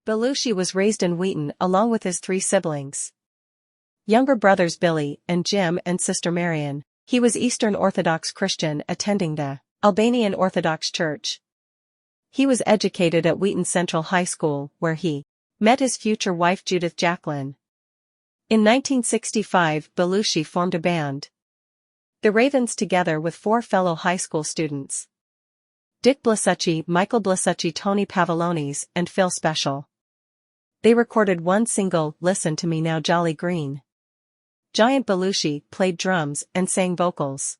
Belushi was raised in Wheaton along with his three siblings. Younger brothers Billy and Jim and sister Marion. He was Eastern Orthodox Christian attending the Albanian Orthodox Church. He was educated at Wheaton Central High School, where he met his future wife Judith Jacqueline. In 1965, Belushi formed a band, the Ravens, together with four fellow high school students: Dick Blasucci, Michael Blasucci, Tony Pavalonis, and Phil Special. They recorded one single, Listen to Me Now Jolly Green. Giant Belushi played drums and sang vocals.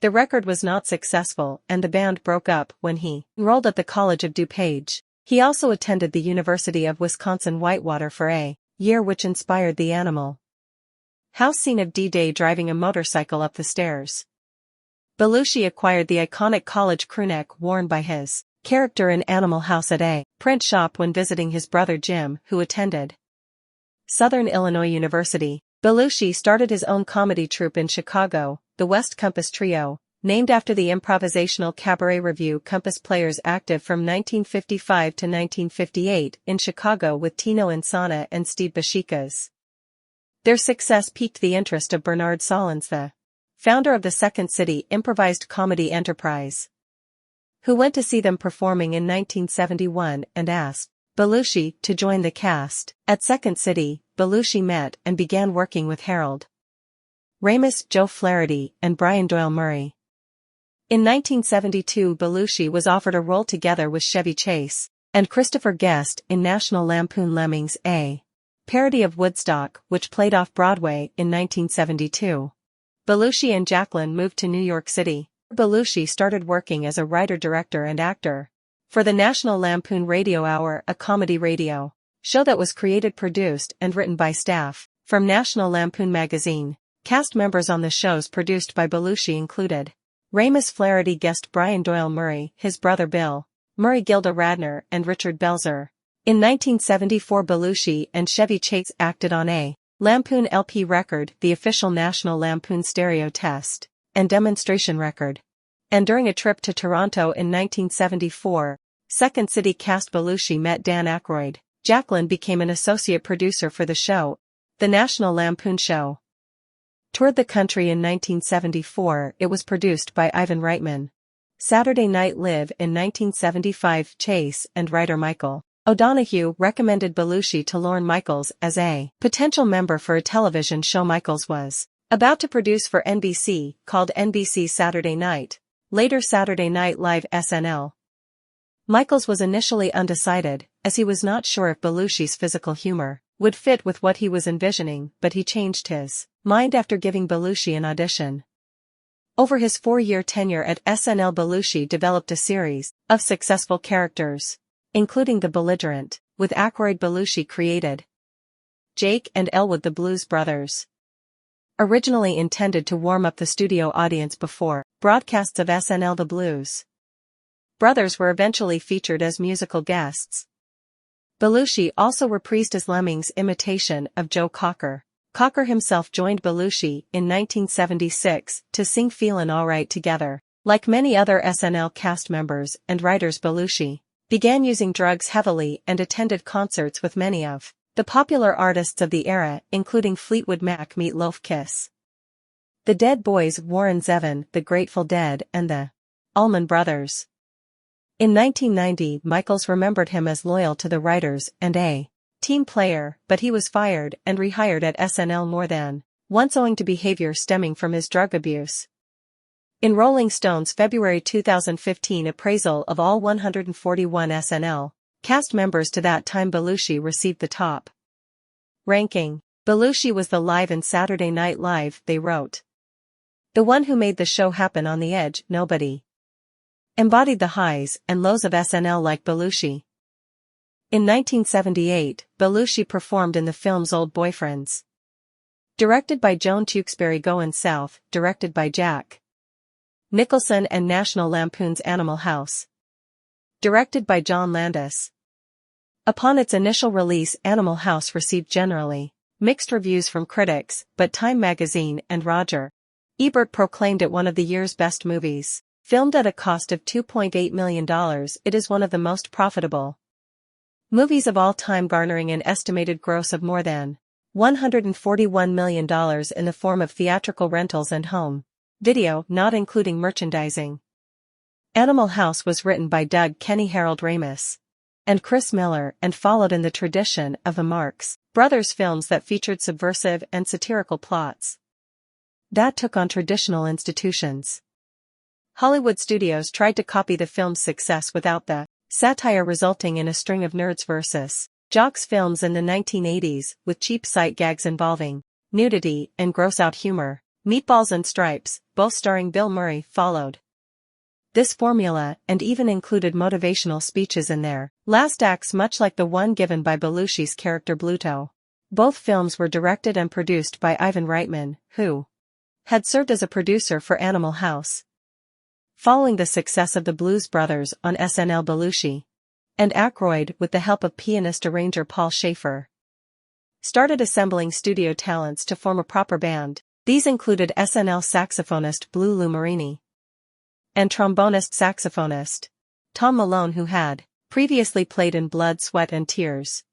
The record was not successful and the band broke up when he enrolled at the College of DuPage. He also attended the University of Wisconsin-Whitewater for a year, which inspired the Animal House scene of D-Day driving a motorcycle up the stairs. Belushi acquired the iconic college crewneck worn by his character in Animal House at a print shop when visiting his brother Jim, who attended Southern Illinois University. Belushi started his own comedy troupe in Chicago, the West Compass Trio, named after the improvisational cabaret revue Compass Players, active from 1955 to 1958 in Chicago with Tino Insana and Steve Bashikas. Their success piqued the interest of Bernard Solins, the founder of the Second City improvised comedy enterprise, who went to see them performing in 1971 and asked Belushi to join the cast. At Second City, Belushi met and began working with Harold Ramis, Joe Flaherty, and Brian Doyle Murray. In 1972, Belushi was offered a role together with Chevy Chase and Christopher Guest in National Lampoon Lemmings, a parody of Woodstock, which played off-Broadway in 1972. Belushi and Jacqueline moved to New York City. Belushi started working as a writer, director, and actor for the National Lampoon Radio Hour, a comedy radio show that was created, produced, and written by staff from National Lampoon magazine. Cast members on the shows produced by Belushi included Ramis, Flaherty, guest Brian Doyle Murray, his brother Bill Murray, Gilda Radner, and Richard Belzer. In 1974, Belushi and Chevy Chase acted on a Lampoon LP record, the official National Lampoon stereo test and demonstration record. And during a trip to Toronto in 1974, Second City cast Belushi met Dan Aykroyd. Jacqueline became an associate producer for the show. The National Lampoon Show toured the country in 1974. It was produced by Ivan Reitman. Saturday Night Live in 1975. Chase and writer Michael O'Donoghue recommended Belushi to Lorne Michaels as a potential member for a television show Michaels was about to produce for NBC, called NBC Saturday Night, later Saturday Night Live SNL. Michaels was initially undecided, as he was not sure if Belushi's physical humor would fit with what he was envisioning, but he changed his mind after giving Belushi an audition. Over his 4-year tenure at SNL, Belushi developed a series of successful characters, including the belligerent, with Aykroyd. Belushi created Jake and Elwood, the Blues Brothers, originally intended to warm up the studio audience before broadcasts of SNL. The Blues Brothers were eventually featured as musical guests. Belushi also reprised his Lemmings imitation of Joe Cocker. Cocker himself joined Belushi in 1976 to sing Feelin' Alright together. Like many other SNL cast members and writers, Belushi began using drugs heavily and attended concerts with many of the popular artists of the era, including Fleetwood Mac, Meat Loaf, Kiss, the Dead Boys, Warren Zevon, the Grateful Dead, and the Allman Brothers. In 1990, Michaels remembered him as loyal to the writers and a team player, but he was fired and rehired at SNL more than once owing to behavior stemming from his drug abuse. In Rolling Stone's February 2015 appraisal of all 141 SNL cast members to that time, Belushi received the top ranking. Belushi was the live in Saturday Night Live, they wrote. The one who made the show happen. On the edge, nobody embodied the highs and lows of SNL like Belushi. In 1978, Belushi performed in the film's Old Boyfriends, directed by Joan Tewksbury, Goin' South, directed by Jack Nicholson, and National Lampoon's Animal House, directed by John Landis. Upon its initial release, Animal House received generally mixed reviews from critics, but Time magazine and Roger Ebert proclaimed it one of the year's best movies. Filmed at a cost of $2.8 million, it is one of the most profitable movies of all time garnering an estimated gross of more than $141 million in the form of theatrical rentals and home video, not including merchandising. Animal House was written by Doug Kenny, Harold Ramis, and Chris Miller, and followed in the tradition of the Marx Brothers films that featured subversive and satirical plots that took on traditional institutions. Hollywood studios tried to copy the film's success without the satire, resulting in a string of nerds versus jocks films in the 1980s, with cheap sight gags involving nudity and gross-out humor. Meatballs and Stripes, both starring Bill Murray, followed this formula, and even included motivational speeches in their last acts, much like the one given by Belushi's character Bluto. Both films were directed and produced by Ivan Reitman, who had served as a producer for Animal House. Following the success of the Blues Brothers on SNL, Belushi and Aykroyd, with the help of pianist-arranger Paul Schaefer, started assembling studio talents to form a proper band. These included SNL saxophonist Blue Lou Marini and trombonist-saxophonist Tom Malone, who had previously played in Blood, Sweat and Tears.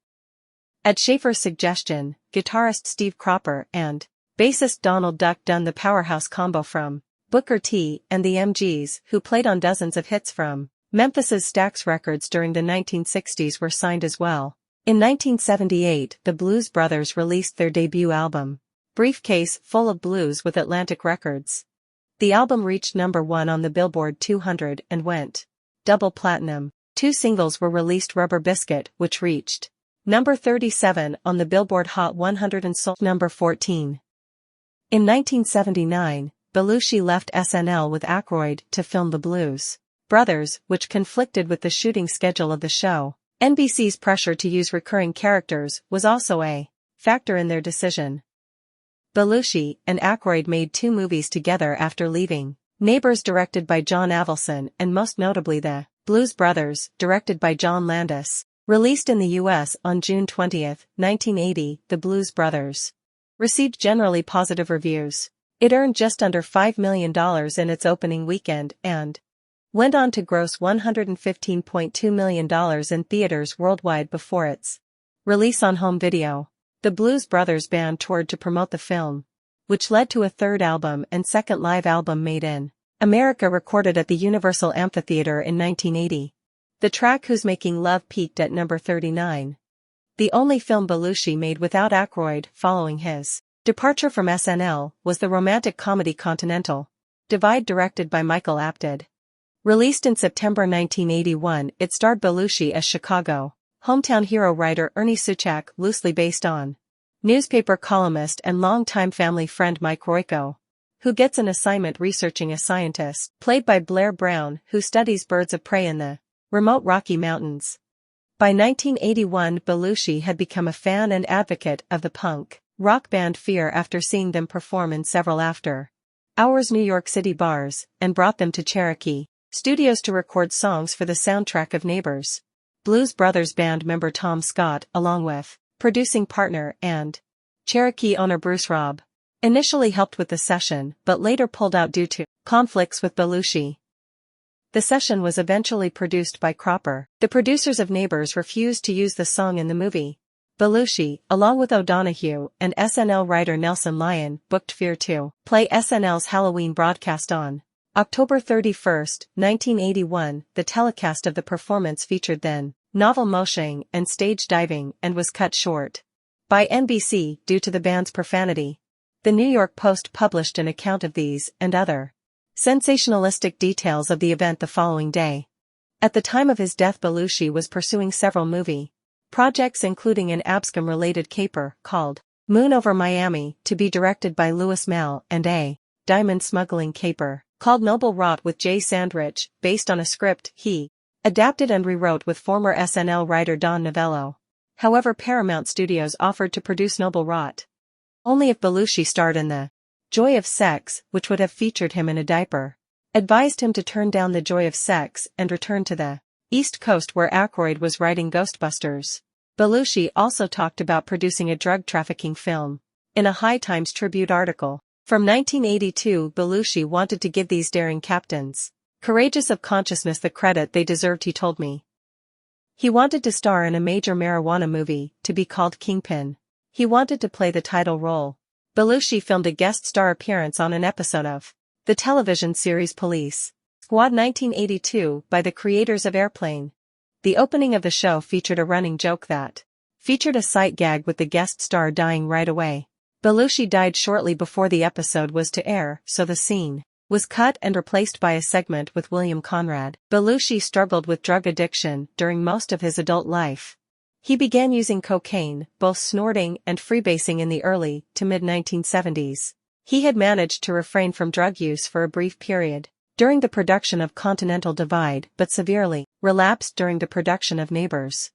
At Schaefer's suggestion, guitarist Steve Cropper and bassist Donald Duck Dunn, the powerhouse combo from Booker T and the MGs, who played on dozens of hits from Memphis's Stax Records during the 1960s, were signed as well. In 1978, the Blues Brothers released their debut album, Briefcase Full of Blues, with Atlantic Records. The album reached #1 on the Billboard 200 and went double platinum. Two singles were released: Rubber Biscuit, which reached #37 on the Billboard Hot 100 and sold #14. In 1979, Belushi left SNL with Aykroyd to film The Blues Brothers, which conflicted with the shooting schedule of the show. NBC's pressure to use recurring characters was also a factor in their decision. Belushi and Aykroyd made 2 movies together after leaving: Neighbors, directed by John Avildsen, and most notably The Blues Brothers, directed by John Landis. Released in the U.S. on June 20, 1980, The Blues Brothers received generally positive reviews. It earned just under $5 million in its opening weekend and went on to gross $115.2 million in theaters worldwide before its release on home video. The Blues Brothers band toured to promote the film, which led to a third album and second live album made in America, recorded at the Universal Amphitheater in 1980. The track Who's Making Love peaked at number 39. The only film Belushi made without Aykroyd following his departure from SNL was the romantic comedy Continental Divide, directed by Michael Apted. Released in September 1981, it starred Belushi as Chicago hometown hero writer Ernie Suchak, loosely based on newspaper columnist and longtime family friend Mike Royko, who gets an assignment researching a scientist, played by Blair Brown, who studies birds of prey in the remote Rocky Mountains. By 1981, Belushi had become a fan and advocate of the punk rock band Fear after seeing them perform in several after-hours New York City bars, and brought them to Cherokee Studios to record songs for the soundtrack of Neighbors. Blues Brothers band member Tom Scott, along with producing partner and Cherokee owner Bruce Robb, initially helped with the session but later pulled out due to conflicts with Belushi. The session was eventually produced by Cropper. The producers of Neighbors refused to use the song in the movie. Belushi, along with O'Donoghue and SNL writer Nelson Lyon, booked Fear to play SNL's Halloween broadcast on October 31, 1981. The telecast of the performance featured then novel moshing and stage diving and was cut short by NBC due to the band's profanity. The New York Post published an account of these and other sensationalistic details of the event the following day. At the time of his death, Belushi was pursuing several movie projects, including an Abscom-related caper called Moon Over Miami, to be directed by Louis Malle, and a diamond smuggling caper called Noble Rot with Jay Sandrich, based on a script he adapted and rewrote with former SNL writer Don Novello. However, Paramount Studios offered to produce Noble Rot only if Belushi starred in The Joy of Sex, which would have featured him in a diaper. Advised him to turn down The Joy of Sex and return to the East Coast, where Aykroyd was writing Ghostbusters. Belushi also talked about producing a drug trafficking film. In a High Times Tribute article from 1982, Belushi wanted to give these daring captains, courageous of consciousness, the credit they deserved. He told me, He wanted to star in a major marijuana movie, to be called Kingpin. He wanted to play the title role. Belushi filmed a guest star appearance on an episode of the television series Police Squad 1982 by the creators of Airplane. The opening of the show featured a running joke that featured a sight gag with the guest star dying right away. Belushi died shortly before the episode was to air, so the scene was cut and replaced by a segment with William Conrad. Belushi struggled with drug addiction during most of his adult life. He began using cocaine, both snorting and freebasing in the early to mid-1970s. He had managed to refrain from drug use for a brief period during the production of Continental Divide but severely relapsed during the production of Neighbors.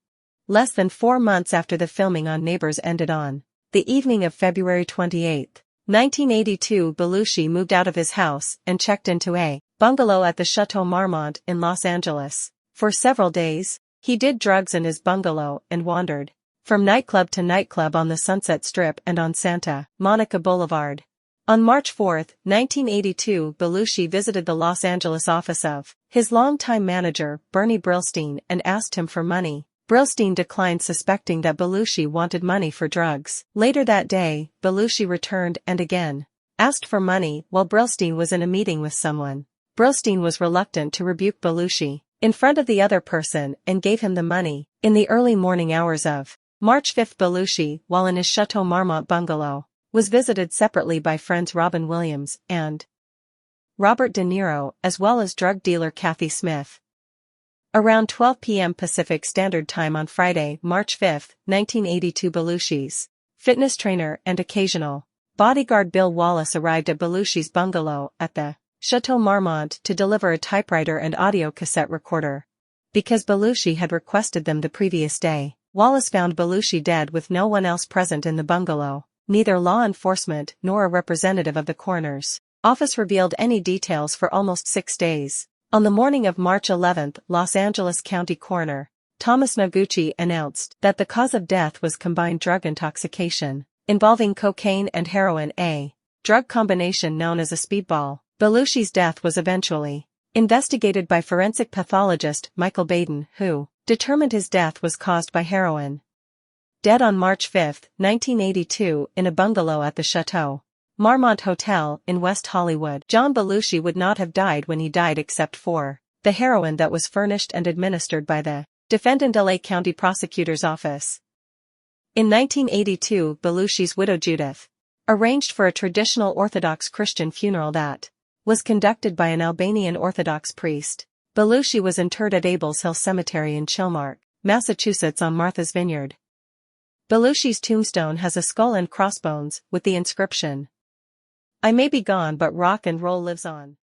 Less than 4 months after the filming on Neighbors ended on the evening of February 28, 1982, Belushi moved out of his house and checked into a bungalow at the Chateau Marmont in Los Angeles. For several days, he did drugs in his bungalow and wandered from nightclub to nightclub on the Sunset Strip and on Santa Monica Boulevard. On March 4, 1982, Belushi visited the Los Angeles office of his longtime manager, Bernie Brillstein, and asked him for money. Brillstein declined, suspecting that Belushi wanted money for drugs. Later that day, Belushi returned and again asked for money while Brillstein was in a meeting with someone. Brillstein was reluctant to rebuke Belushi in front of the other person and gave him the money. In the early morning hours of March 5, Belushi, while in his Chateau Marmont bungalow, was visited separately by friends Robin Williams and Robert De Niro, as well as drug dealer Kathy Smith. Around 12 p.m. Pacific Standard Time on Friday, March 5, 1982, Belushi's fitness trainer and occasional bodyguard Bill Wallace arrived at Belushi's bungalow at the Chateau Marmont to deliver a typewriter and audio cassette recorder. Because Belushi had requested them the previous day, Wallace found Belushi dead with no one else present in the bungalow. Neither law enforcement nor a representative of the coroner's office revealed any details for almost 6 days. On the morning of March 11, Los Angeles County Coroner Thomas Noguchi announced that the cause of death was combined drug intoxication, involving cocaine and heroin, a drug combination known as a speedball. Belushi's death was eventually investigated by forensic pathologist Michael Baden, who determined his death was caused by heroin. Dead on March 5, 1982, in a bungalow at the Chateau Marmont Hotel in West Hollywood. John Belushi would not have died when he died except for the heroin that was furnished and administered by the defendant LA County Prosecutor's Office. In 1982, Belushi's widow Judith arranged for a traditional Orthodox Christian funeral that was conducted by an Albanian Orthodox priest. Belushi was interred at Abels Hill Cemetery in Chilmark, Massachusetts on Martha's Vineyard. Belushi's tombstone has a skull and crossbones with the inscription, "I may be gone but rock and roll lives on."